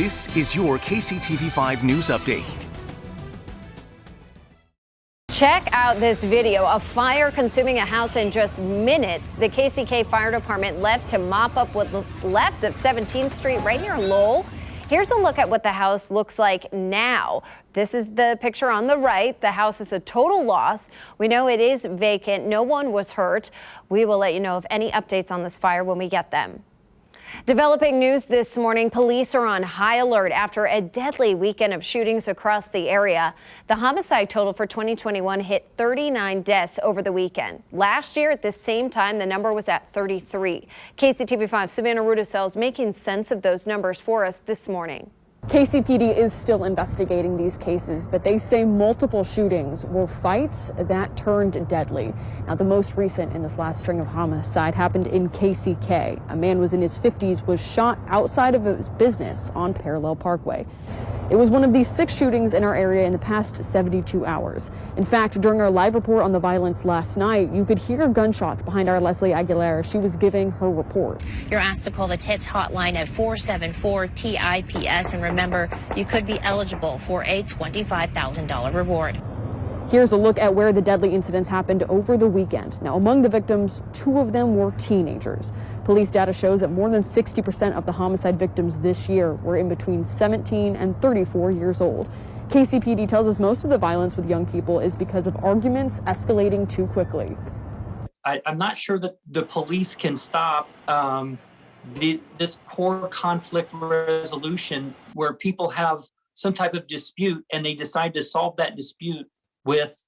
This is your KCTV5 News Update. Check out this video of fire consuming a house in just minutes. The KCK Fire Department left to mop up what's left of 17th Street right near Lowell. Here's a look at what the house looks like now. This is the picture on the right. The house is a total loss. We know it is vacant. No one was hurt. We will let you know of any updates on this fire when we get them. Developing news this morning, police are on high alert after a deadly weekend of shootings across the area. The homicide total for 2021 hit 39 deaths over the weekend. Last year at this same time, the number was at 33. KCTV5 Savannah Rudisell is making sense of those numbers for us this morning. KCPD is still investigating these cases, but they say multiple shootings were fights that turned deadly. Now, the most recent in this last string of homicide happened in KCK. A man was in his 50s, was shot outside of his business on Parallel Parkway. It was one of these 6 shootings in our area in the past 72 hours. In fact, during our live report on the violence last night, you could hear gunshots behind our Leslie Aguilera. She was giving her report. You're asked to call the TIPS hotline at 474-TIPS, and remember, you could be eligible for a $25,000 reward. Here's a look at where the deadly incidents happened over the weekend. Now, among the victims, 2 of them were teenagers. Police data shows that more than 60% of the homicide victims this year were in between 17 and 34 years old. KCPD tells us most of the violence with young people is because of arguments escalating too quickly. I'm not sure that the police can stop this poor conflict resolution where people have some type of dispute and they decide to solve that dispute with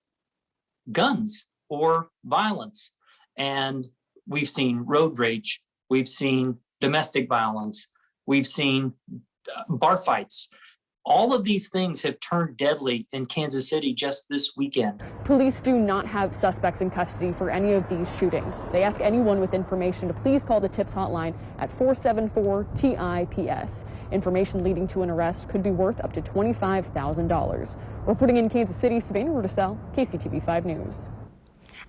guns or violence. And we've seen road rage, we've seen domestic violence, we've seen bar fights. All of these things have turned deadly in Kansas City just this weekend. Police do not have suspects in custody for any of these shootings. They ask anyone with information to please call the TIPS hotline at 474-TIPS. Information leading to an arrest could be worth up to $25,000. Reporting in Kansas City, Savannah Rudisell, KCTV5 News.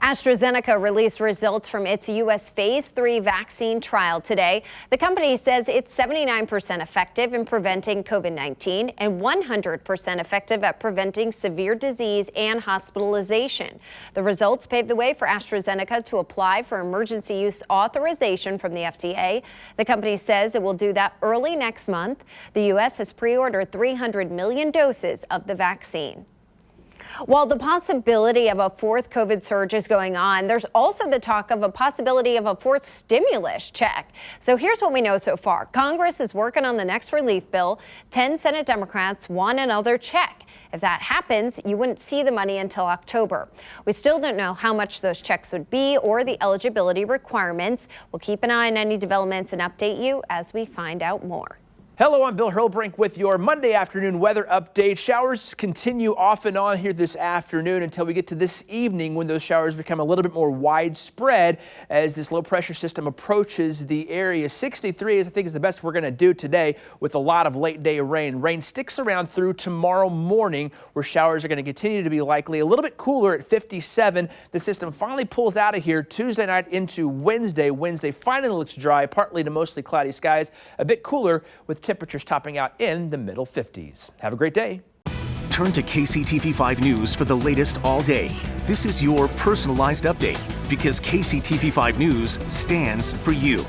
AstraZeneca released results from its U.S. Phase 3 vaccine trial today. The company says it's 79% effective in preventing COVID-19 and 100% effective at preventing severe disease and hospitalization. The results pave the way for AstraZeneca to apply for emergency use authorization from the FDA. The company says it will do that early next month. The U.S. has pre-ordered 300 million doses of the vaccine. While the possibility of a 4th COVID surge is going on, there's also the talk of a possibility of a 4th stimulus check. So here's what we know so far. Congress is working on the next relief bill. 10 Senate Democrats want another check. If that happens, you wouldn't see the money until October. We still don't know how much those checks would be or the eligibility requirements. We'll keep an eye on any developments and update you as we find out more. Hello, I'm Bill Hurlbrink with your Monday afternoon weather update. Showers continue off and on here this afternoon until we get to this evening when those showers become a little bit more widespread as this low pressure system approaches the area. 63 I think is the best we're going to do today with a lot of late day rain. Rain sticks around through tomorrow morning where showers are going to continue to be likely. A little bit cooler at 57. The system finally pulls out of here Tuesday night into Wednesday. Wednesday finally looks dry, partly to mostly cloudy skies. A bit cooler with temperatures topping out in the middle 50s. Have a great day. Turn to KCTV5 News for the latest all day. This is your personalized update because KCTV5 News stands for you.